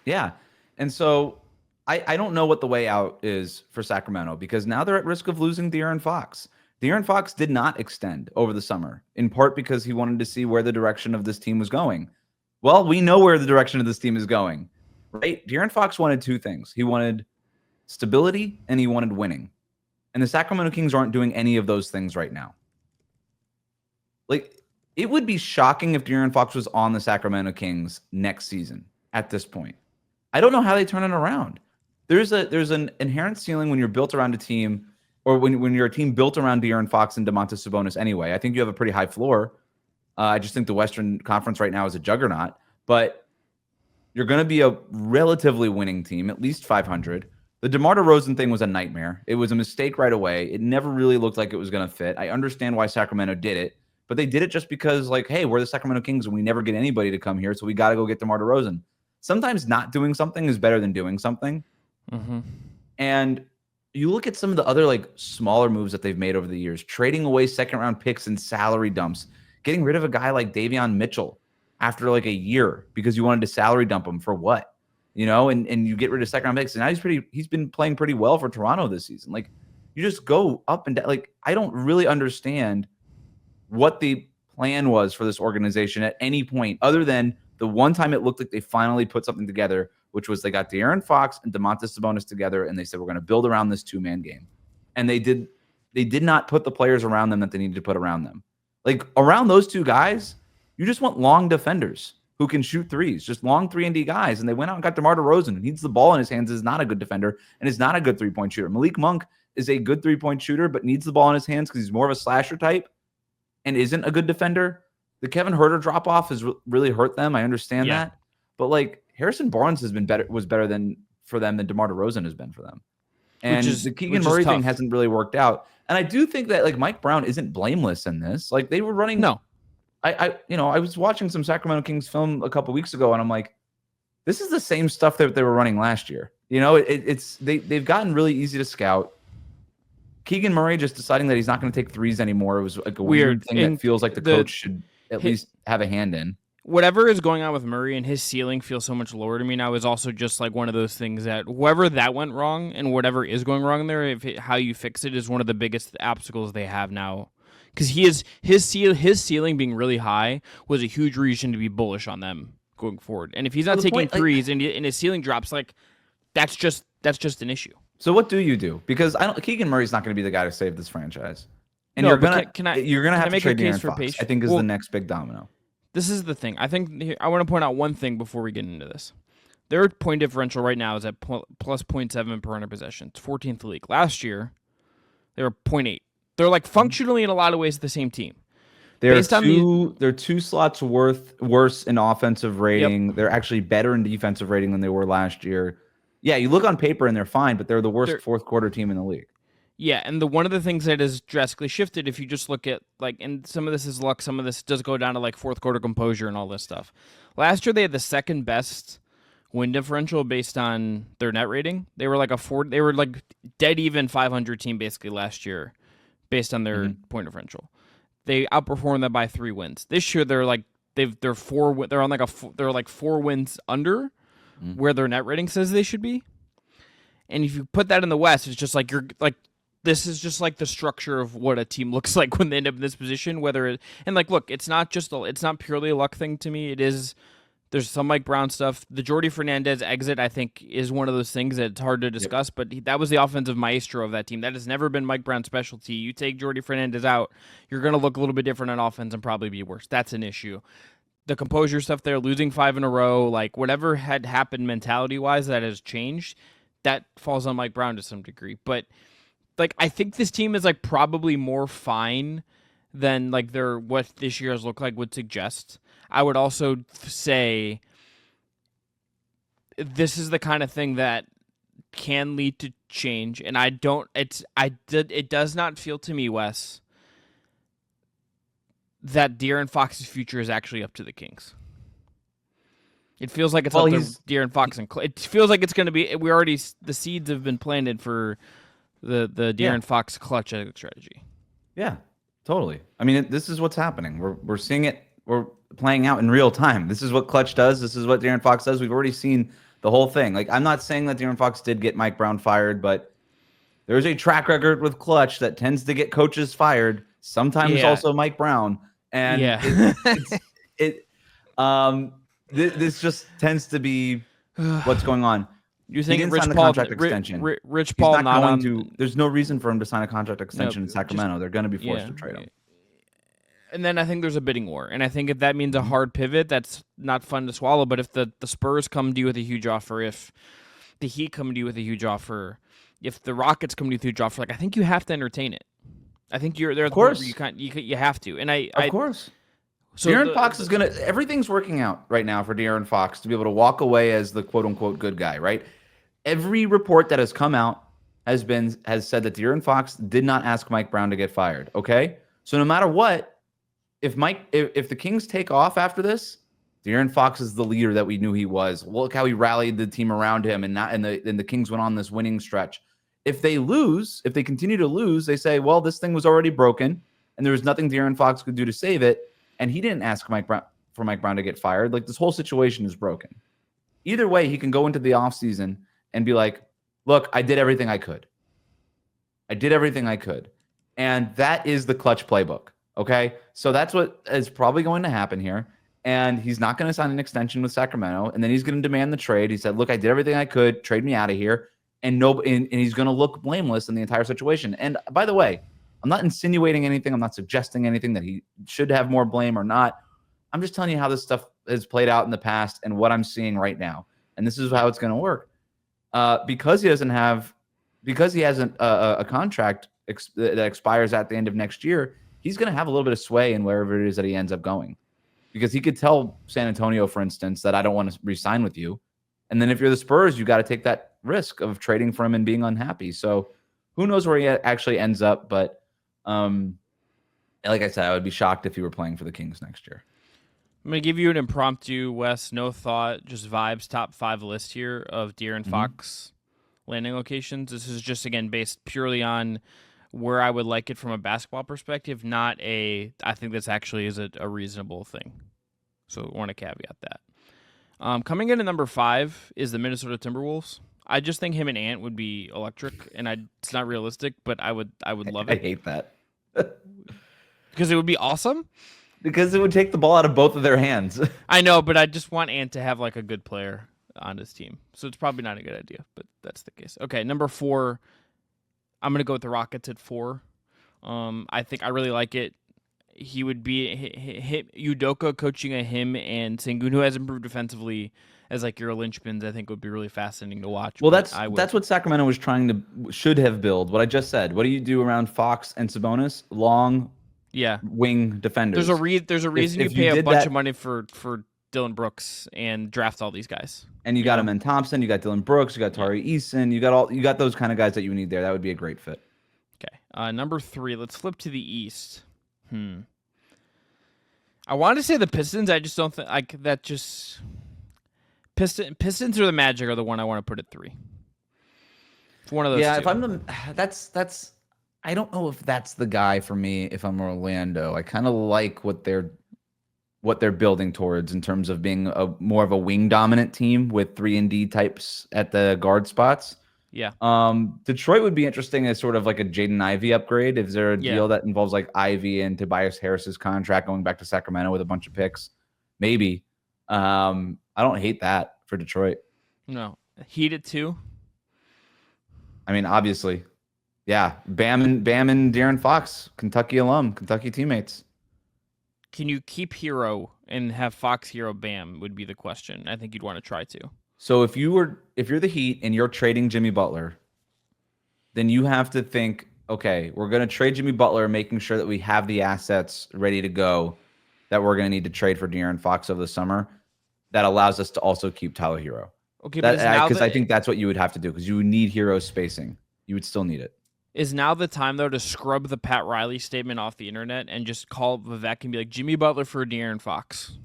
Yeah. And so I don't know what the way out is for Sacramento, because now they're at risk of losing De'Aaron Fox. De'Aaron Fox did not extend over the summer, in part because he wanted to see where the direction of this team was going. Well, we know where the direction of this team is going, right? De'Aaron Fox wanted 2 things. He wanted stability and he wanted winning. And the Sacramento Kings aren't doing any of those things right now. Like, it would be shocking if De'Aaron Fox was on the Sacramento Kings next season at this point. I don't know how they turn it around. There's an inherent ceiling when you're built around a team, or when you're a team built around De'Aaron Fox and Domantas Sabonis anyway. I think you have a pretty high floor. I just think the Western Conference right now is a juggernaut, but you're going to be a relatively winning team, at least 500. The DeMar DeRozan thing was a nightmare. It was a mistake right away. It never really looked like it was going to fit. I understand why Sacramento did it, but they did it just because, like, hey, we're the Sacramento Kings and we never get anybody to come here, so we got to go get DeMar DeRozan. Sometimes not doing something is better than doing something. Mm-hmm. And you look at some of the other like smaller moves that they've made over the years, trading away second-round picks and salary dumps, getting rid of a guy like Davion Mitchell after like a year because you wanted to salary dump him for what? You know, and you get rid of second round picks. And now he's been playing pretty well for Toronto this season. Like, you just go up and down. Like, I don't really understand what the plan was for this organization at any point, other than the one time it looked like they finally put something together, which was they got De'Aaron Fox and Domantas Sabonis together, and they said, we're going to build around this 2-man game. And they did not put the players around them that they needed to put around them. Like, around those two guys, you just want long defenders who can shoot threes, just long 3-and-D guys. And they went out and got DeMar DeRozan, who needs the ball in his hands, is not a good defender, and is not a good three-point shooter. Malik Monk is a good three-point shooter, but needs the ball in his hands because he's more of a slasher type and isn't a good defender. The Kevin Huerter drop-off has really hurt them. I understand that. But, like, Harrison Barnes was better for them than DeMar DeRozan has been for them. And the Keegan Murray thing hasn't really worked out. And I do think that, like, Mike Brown isn't blameless in this. Like, they were running. No. I was watching some Sacramento Kings film a couple weeks ago, and I'm like, this is the same stuff that they were running last year. You know, they've gotten really easy to scout. Keegan Murray just deciding that he's not going to take threes anymore. It was like a weird thing that feels like the coach should at least have a hand in. Whatever is going on with Murray and his ceiling feels so much lower to me now is also just like one of those things that whoever that went wrong and whatever is going wrong in there, how you fix it is one of the biggest obstacles they have now. Because his ceiling being really high was a huge reason to be bullish on them going forward. And if he's not taking threes and his ceiling drops, like that's just an issue. So what do you do? Because Keegan Murray's not going to be the guy to save this franchise, and no, you're gonna have to trade De'Aaron for Fox. Paige? I think is the next big domino. This is the thing. I think I want to point out one thing before we get into this. Their point differential right now is at plus 0.7 per 100 possessions, 14th league. Last year, they were 0.8. They're like functionally in a lot of ways the same team. They're two slots worse in offensive rating. Yep. They're actually better in defensive rating than they were last year. Yeah, you look on paper and they're fine, but they're the worst fourth quarter team in the league. Yeah, and one of the things that has drastically shifted, if you just look at like, and some of this is luck, some of this does go down to like fourth quarter composure and all this stuff. Last year they had the second best win differential based on their net rating. They were like they were like dead even 500 team basically last year, based on their point differential. They outperformed that by 3 wins. This year they're like they're 4 wins under where their net rating says they should be. And if you put that in the West, it's just like this is just like the structure of what a team looks like when they end up in this position. Look, it's not purely a luck thing to me. It is. There's some Mike Brown stuff. The Jordi Fernandez exit, I think, is one of those things that it's hard to discuss. But that was the offensive maestro of that team. That has never been Mike Brown's specialty. You take Jordi Fernandez out, you're going to look a little bit different on offense and probably be worse. That's an issue. The composure stuff there, losing 5 in a row, like whatever had happened mentality-wise that has changed, that falls on Mike Brown to some degree. But like I think this team is like probably more fine than like what this year has looked like would suggest. I would also say this is the kind of thing that can lead to change, and it does not feel to me, Wes, that De'Aaron Fox's future is actually up to the Kings. It feels like it's up to De'Aaron Fox, and it feels like it's going to be. The seeds have been planted for the De'Aaron Fox clutch strategy. Yeah, totally. I mean, this is what's happening. We're seeing it. We're playing out in real time. This is what Clutch does. This is what De'Aaron Fox does. We've already seen the whole thing. Like, I'm not saying that De'Aaron Fox did get Mike Brown fired, but there's a track record with Clutch that tends to get coaches fired. Sometimes also Mike Brown. And this just tends to be what's going on. You think he didn't Rich sign the Paul, contract extension? Rich Paul not going to. There's no reason for him to sign a contract extension in Sacramento. They're going to be forced to trade him. And then I think there's a bidding war. And I think if that means a hard pivot, that's not fun to swallow. But if the Spurs come to you with a huge offer, if the Heat come to you with a huge offer, if the Rockets come to you with a huge offer, like I think you have to entertain it. I think you're there. Of course, you have to. And of course. So De'Aaron Fox is gonna. Everything's working out right now for De'Aaron Fox to be able to walk away as the quote unquote good guy. Right. Every report that has come out has said that De'Aaron Fox did not ask Mike Brown to get fired. Okay. So no matter what. If the Kings take off after this, De'Aaron Fox is the leader that we knew he was. Look how he rallied the team around him, and the Kings went on this winning stretch. If they continue to lose, they say, well, this thing was already broken, and there was nothing De'Aaron Fox could do to save it, and he didn't ask Mike Brown for Mike Brown to get fired. Like, this whole situation is broken. Either way, he can go into the offseason and be like, look, I did everything I could. And that is the Clutch playbook. Okay. So that's what is probably going to happen here. And he's not going to sign an extension with Sacramento. And then he's going to demand the trade. He said, look, I did everything I could. Trade me out of here. And he's going to look blameless in the entire situation. And by the way, I'm not insinuating anything. I'm not suggesting anything that he should have more blame or not. I'm just telling you how this stuff has played out in the past and what I'm seeing right now. And this is how it's going to work. Because he hasn't a contract that expires at the end of next year, he's going to have a little bit of sway in wherever it is that he ends up going. Because he could tell San Antonio, for instance, that I don't want to re-sign with you. And then if you're the Spurs, you got to take that risk of trading for him and being unhappy. So who knows where he actually ends up. But like I said, I would be shocked if he were playing for the Kings next year. I'm going to give you an impromptu, Wes, no thought, just vibes, top 5 list here of De'Aaron Fox landing locations. This is just, again, based purely on where I would like it from a basketball perspective, not I think this actually is a reasonable thing. So I want to caveat that. Coming in at number 5 is the Minnesota Timberwolves. I just think him and Ant would be electric, and it's not realistic, but I would love it. I hate that. Because it would be awesome? Because it would take the ball out of both of their hands. I know, but I just want Ant to have like a good player on his team. So it's probably not a good idea, but that's the case. Okay, number 4, I'm going to go with the Rockets at 4. I think I really like it. He would be Udoka coaching him and Sengun, who has improved defensively, as like your linchpins. I think would be really fascinating to watch. Well, that's what Sacramento should have built. What I just said. What do you do around Fox and Sabonis? Long, wing defenders. There's a reason you pay a bunch of money for Dylan Brooks and draft all these guys. And you got Amen Thompson, you got Dylan Brooks, you got Tari Eason, you got those kind of guys that you need there. That would be a great fit. Okay, number 3. Let's flip to the East. I want to say the Pistons. I just don't think like that. Just Pistons or the Magic are the one I want to put at 3. It's one of those. Yeah, two. if I'm that's. I don't know if that's the guy for me. If I'm Orlando, I kind of like what they're building towards in terms of being more of a wing dominant team with 3-and-D types at the guard spots. Yeah. Detroit would be interesting as sort of like a Jaden Ivey upgrade. Is there a deal that involves like Ivey and Tobias Harris's contract going back to Sacramento with a bunch of picks? Maybe. I don't hate that for Detroit. No. Heat at 2. I mean, obviously. Yeah. Bam and De'Aaron Fox, Kentucky alum, Kentucky teammates. Can you keep Hero and have Fox, Hero, Bam would be the question. I think you'd want to try to. So if you're the Heat and you're trading Jimmy Butler, then you have to think, okay, we're going to trade Jimmy Butler, making sure that we have the assets ready to go that we're going to need to trade for De'Aaron Fox over the summer. That allows us to also keep Tyler Hero. Okay, because I think that's what you would have to do because you would need Hero spacing. You would still need it. Is now the time, though, to scrub the Pat Riley statement off the internet and just call Vivek and be like, Jimmy Butler for De'Aaron Fox?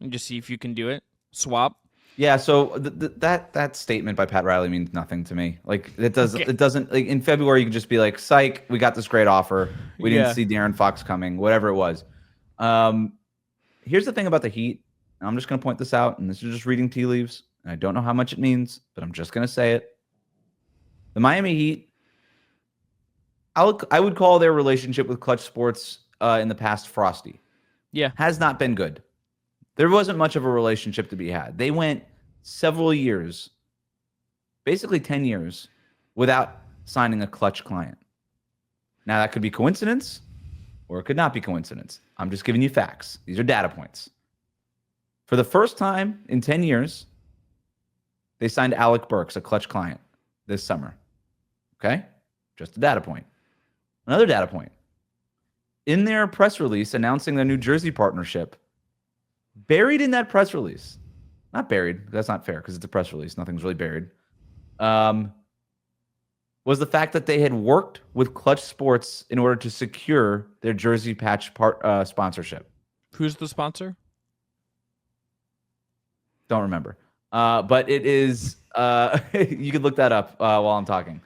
And just see if you can do it? Swap? Yeah, so that statement by Pat Riley means nothing to me. Like it doesn't like in February you could just be like, psych, we got this great offer. We didn't see De'Aaron Fox coming, whatever it was. Here's the thing about the Heat. And I'm just going to point this out, and this is just reading tea leaves. And I don't know how much it means, but I'm just going to say it. The Miami Heat, I would call their relationship with Clutch Sports in the past frosty. Yeah. Has not been good. There wasn't much of a relationship to be had. They went several years, basically 10 years, without signing a Clutch client. Now, that could be coincidence, or it could not be coincidence. I'm just giving you facts. These are data points. For the first time in 10 years, they signed Alec Burks, a Clutch client, this summer. Okay? Just a data point. Another data point. In their press release announcing their New Jersey partnership, buried in that press release, not buried, that's not fair because it's a press release, nothing's really buried, was the fact that they had worked with Clutch Sports in order to secure their jersey patch sponsorship. Who's the sponsor? Don't remember. But it is, you can look that up while I'm talking.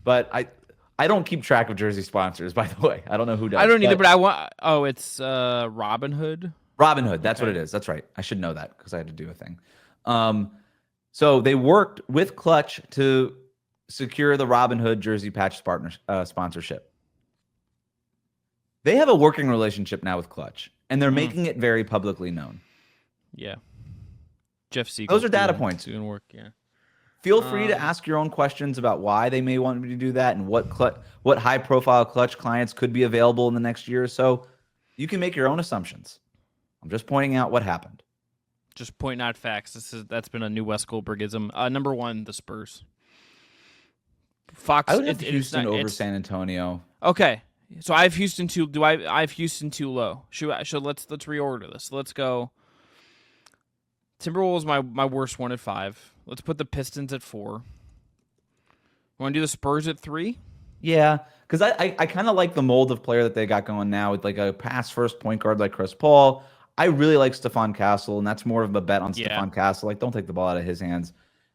But I don't keep track of jersey sponsors, by the way. I don't know who does. I don't either, but I want, it's Robin Hood. Robinhood, that's what it is. That's right. I should know that because I had to do a thing. So they worked with Clutch to secure the Robinhood jersey patch sponsorship. They have a working relationship now with Clutch, and they're making it very publicly known. Yeah. Jeff Siegel. Those are data points. Doing work, yeah. Feel free to ask your own questions about why they may want me to do that and what high-profile Clutch clients could be available in the next year or so. You can make your own assumptions. I'm just pointing out what happened. Just pointing out facts. That's been a new Wes Goldbergism. Number 1, the Spurs. Fox. I would have Houston over San Antonio. Okay, so I have Houston too. I have Houston too low? Let's reorder this. Let's go. Timberwolves my worst one at 5. Let's put the Pistons at 4. Want to do the Spurs at 3? Yeah, because I kind of like the mold of player that they got going now with like a pass-first point guard like Chris Paul. I really like Stephon Castle, and that's more of a bet on Stephon Castle. Like, don't take the ball out of his hands.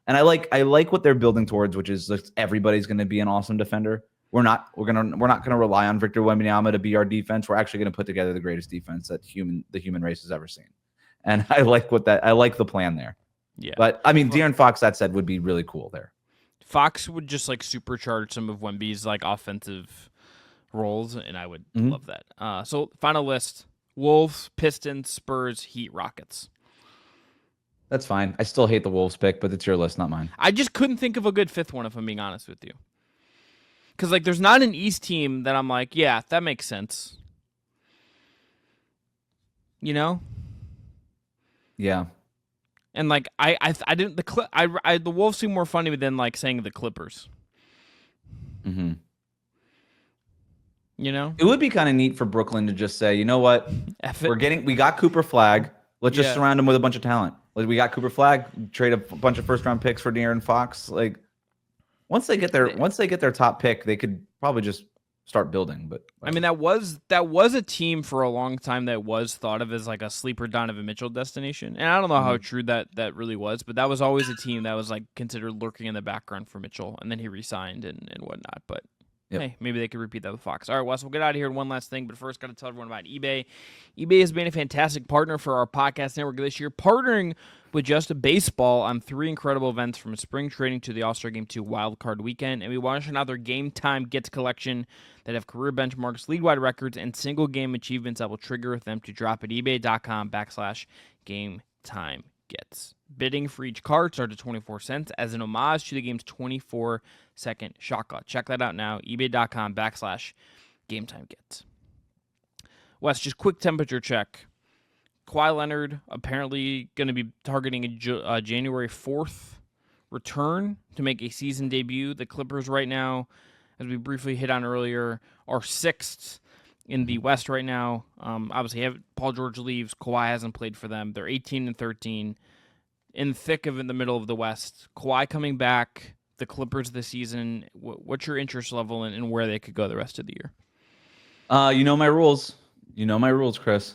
And I like what they're building towards, which is like everybody's going to be an awesome defender. We're not going to rely on Victor Wembanyama to be our defense. We're actually going to put together the greatest defense that the human race has ever seen. And I like the plan there. Yeah. But I mean, De'Aaron Fox, that said, would be really cool there. Fox would just like supercharge some of Wemby's like offensive roles, and I would love that. So final list: Wolves, Pistons, Spurs, Heat, Rockets. That's fine. I still hate the Wolves pick, but it's your list, not mine. I just couldn't think of a good 5th one, if I'm being honest with you. Because like, there's not an East team that I'm like, yeah, that makes sense. You know? Yeah. And like, I didn't the Wolves seem more funny than like saying the Clippers. Mm-hmm. You know? It would be kind of neat for Brooklyn to just say, you know what? We got Cooper Flagg. Let's just surround him with a bunch of talent. Like, we got Cooper Flagg, trade a bunch of first-round picks for De'Aaron Fox. Like, once they get their top pick, they could probably just start building. But I mean, that was a team for a long time that was thought of as like a sleeper Donovan Mitchell destination. And I don't know how true that really was, but that was always a team that was like considered lurking in the background for Mitchell, and then he re-signed and whatnot. But hey, maybe they could repeat that with Fox. All right, Wes, we'll get out of here. One last thing, but first, got to tell everyone about eBay. eBay has been a fantastic partner for our podcast network this year, partnering with Just a Baseball on 3 incredible events from spring training to the All-Star Game to Wild Card Weekend. And we want to show out their Game Time Gets collection that have career benchmarks, league-wide records, and single-game achievements that will trigger them to drop at ebay.com/Game Time Gets. Bidding for each card starts at 24 cents as an homage to the game's 24-second shot clock. Check that out now, ebay.com/Game Time Gets. Wes, just quick temperature check. Kawhi Leonard apparently going to be targeting a January 4th return to make a season debut. The Clippers right now, as we briefly hit on earlier, are 6th in the West right now. Obviously, Paul George leaves. Kawhi hasn't played for them. They're 18-13. In thick of in the middle of the West. Kawhi coming back, the Clippers this season. What's your interest level in where they could go the rest of the year? You know my rules. You know my rules, Chris.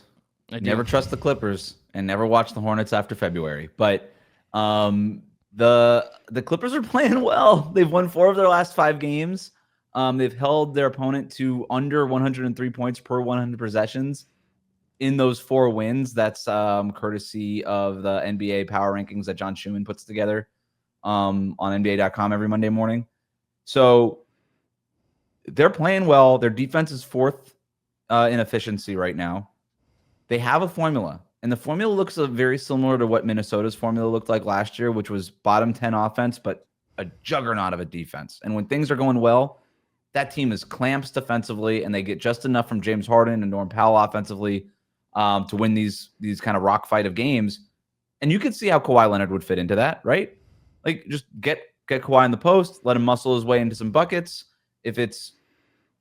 I do. Never trust the Clippers and never watch the Hornets after February. But the Clippers are playing well. They've won 4 of their last 5 games. They've held their opponent to under 103 points per 100 possessions in those 4 wins. That's courtesy of the NBA power rankings that John Schumann puts together on NBA.com every Monday morning. So they're playing well. Their defense is 4th in efficiency right now. They have a formula, and the formula looks very similar to what Minnesota's formula looked like last year, which was bottom 10 offense, but a juggernaut of a defense. And when things are going well, that team is clamps defensively, and they get just enough from James Harden and Norm Powell offensively to win these kind of rock fight of games. And you can see how Kawhi Leonard would fit into that, right? Like, just get Kawhi in the post, let him muscle his way into some buckets. If it's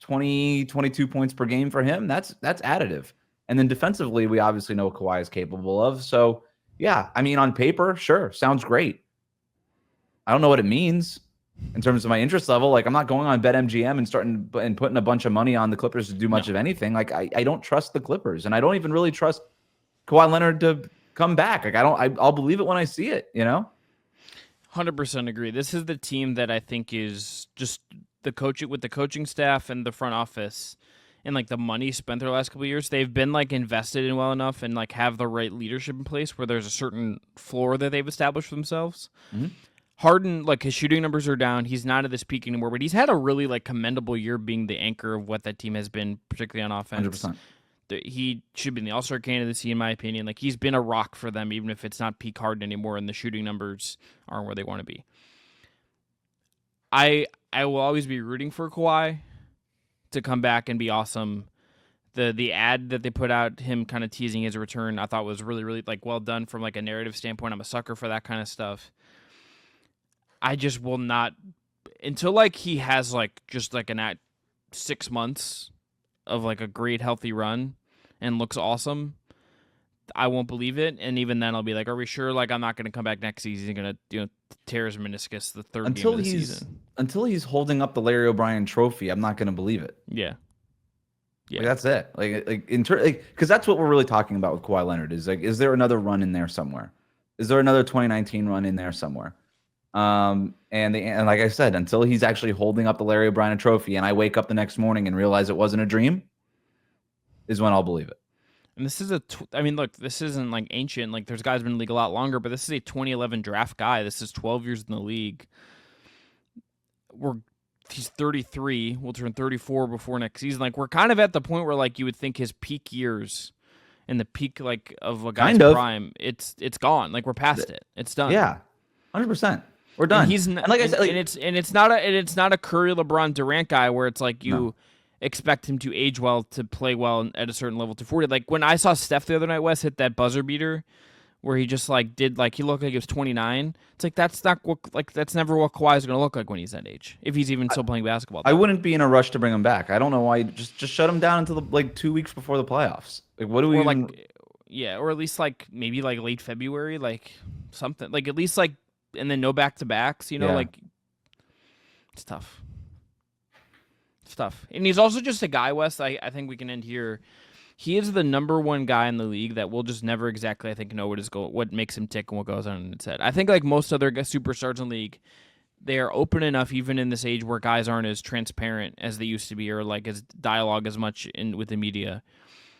20, 22 points per game for him, that's additive. And then defensively, we obviously know what Kawhi is capable of. So, yeah, I mean, on paper, sure, sounds great. I don't know what it means in terms of my interest level. Like, I'm not going on BetMGM and putting a bunch of money on the Clippers to do much of anything. Like, I don't trust the Clippers, and I don't even really trust Kawhi Leonard to come back. Like, I'll believe it when I see it, you know? 100% agree. This is the team that I think is just with the coaching staff and the front office and like the money spent their last couple of years, they've been like invested in well enough and like have the right leadership in place where there's a certain floor that they've established for themselves. Mm-hmm. Harden, like his shooting numbers are down. He's not at this peak anymore, but he's had a really like commendable year being the anchor of what that team has been, particularly on offense. 100%. He should be in the All-Star candidacy, in my opinion. Like he's been a rock for them, even if it's not peak Harden anymore, and the shooting numbers aren't where they want to be. I will always be rooting for Kawhi to come back and be awesome. The ad that they put out, him kind of teasing his return, I thought was really, really like well done from like a narrative standpoint. I'm a sucker for that kind of stuff. I just will not until like he has like just like an 6 months of like a great healthy run and looks awesome. I won't believe it, and even then I'll be like, "Are we sure?" Like I'm not going to come back next season. He's going to tear his meniscus the third game of the season. Until he's holding up the Larry O'Brien Trophy, I'm not going to believe it. Yeah. Like, that's it. Because that's what we're really talking about with Kawhi Leonard. Is like, is there another run in there somewhere? Is there another 2019 run in there somewhere? And like I said, until he's actually holding up the Larry O'Brien Trophy, and I wake up the next morning and realize it wasn't a dream, is when I'll believe it. And this is look, this isn't like ancient. Like there's guys been in the league a lot longer, but this is a 2011 draft guy. This is 12 years in the league. He's 33. Will turn 34 before next season. Like we're kind of at the point where like you would think his peak years and the peak like of a guy's prime, it's gone. Like we're past it. It's done. Yeah, 100%. We're done. And like I said, it's not a Curry, LeBron, Durant guy where it's like you expect him to age well, to play well at a certain level to 40. Like when I saw Steph the other night, Wes hit that buzzer beater where he just like did like he looked like he was 29. It's like that's never what Kawhi's going to look like when he's that age, if he's even still playing basketball. I wouldn't be in a rush to bring him back. I don't know why. Just shut him down until like 2 weeks before the playoffs. Like what do we or at least like maybe like late February, like something like at least like, and then no back-to-backs, like it's tough. It's tough. And he's also just a guy, Wes, I think we can end here. He is the number one guy in the league that will just never exactly, I think, know what makes him tick and what goes on in his head. I think like most other superstars in the league, they are open enough, even in this age where guys aren't as transparent as they used to be or like as dialogue as much with the media,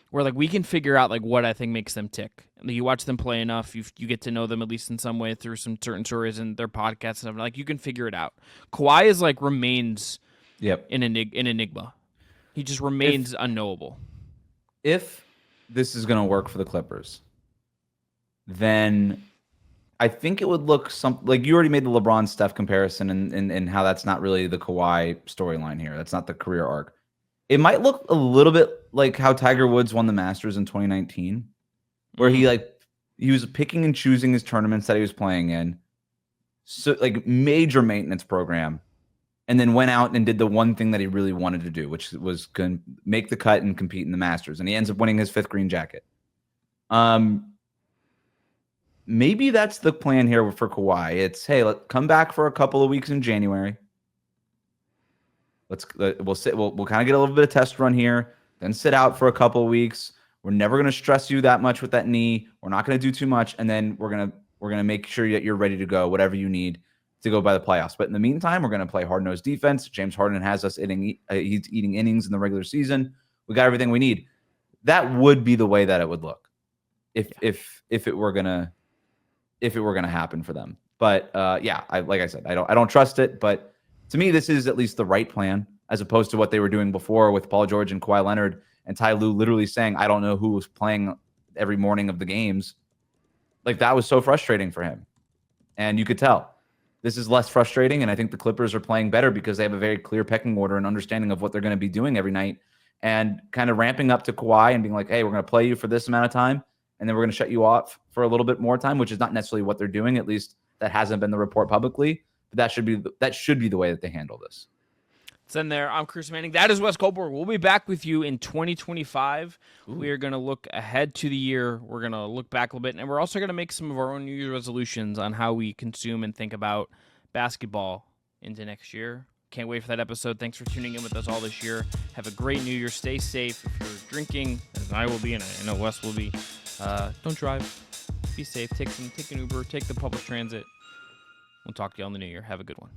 where like we can figure out like what I think makes them tick. You watch them play enough, you get to know them at least in some way through some certain stories and their podcasts and stuff. Like you can figure it out. Kawhi is like remains an enigma. He just remains unknowable. If this is going to work for the Clippers, then I think it would look like you already made the LeBron Steph comparison and how that's not really the Kawhi storyline here. That's not the career arc. It might look a little bit like how Tiger Woods won the Masters in 2019, where he was picking and choosing his tournaments that he was playing in, so like major maintenance program, and then went out and did the one thing that he really wanted to do, which was make the cut and compete in the Masters, and he ends up winning his 5th green jacket. Maybe that's the plan here for Kawhi. It's, hey, let's come back for a couple of weeks in January. We'll kind of get a little bit of test run here, then sit out for a couple of weeks. We're never going to stress you that much with that knee. We're not going to do too much, and then we're gonna make sure that you're ready to go, whatever you need to go by the playoffs. But in the meantime, we're going to play hard-nosed defense. James Harden has us eating innings in the regular season. We got everything we need. That would be the way that it would look if it were gonna happen for them. But like I said, I don't trust it. But to me, this is at least the right plan, as opposed to what they were doing before with Paul George and Kawhi Leonard and Ty Lue literally saying, I don't know who was playing every morning of the games. Like that was so frustrating for him. And you could tell. This is less frustrating, and I think the Clippers are playing better because they have a very clear pecking order and understanding of what they're going to be doing every night, and kind of ramping up to Kawhi and being like, hey, we're going to play you for this amount of time, and then we're going to shut you off for a little bit more time, which is not necessarily what they're doing. At least that hasn't been the report publicly, but that should be the way that they handle this. It's in there. I'm Chris Manning. That is Wes Goldberg. We'll be back with you in 2025. Ooh. We are going to look ahead to the year. We're going to look back a little bit, and we're also going to make some of our own New Year's resolutions on how we consume and think about basketball into next year. Can't wait for that episode. Thanks for tuning in with us all this year. Have a great New Year. Stay safe. If you're drinking, as I will be, and I know Wes will be, don't drive. Be safe. Take an Uber. Take the public transit. We'll talk to you all in the New Year. Have a good one.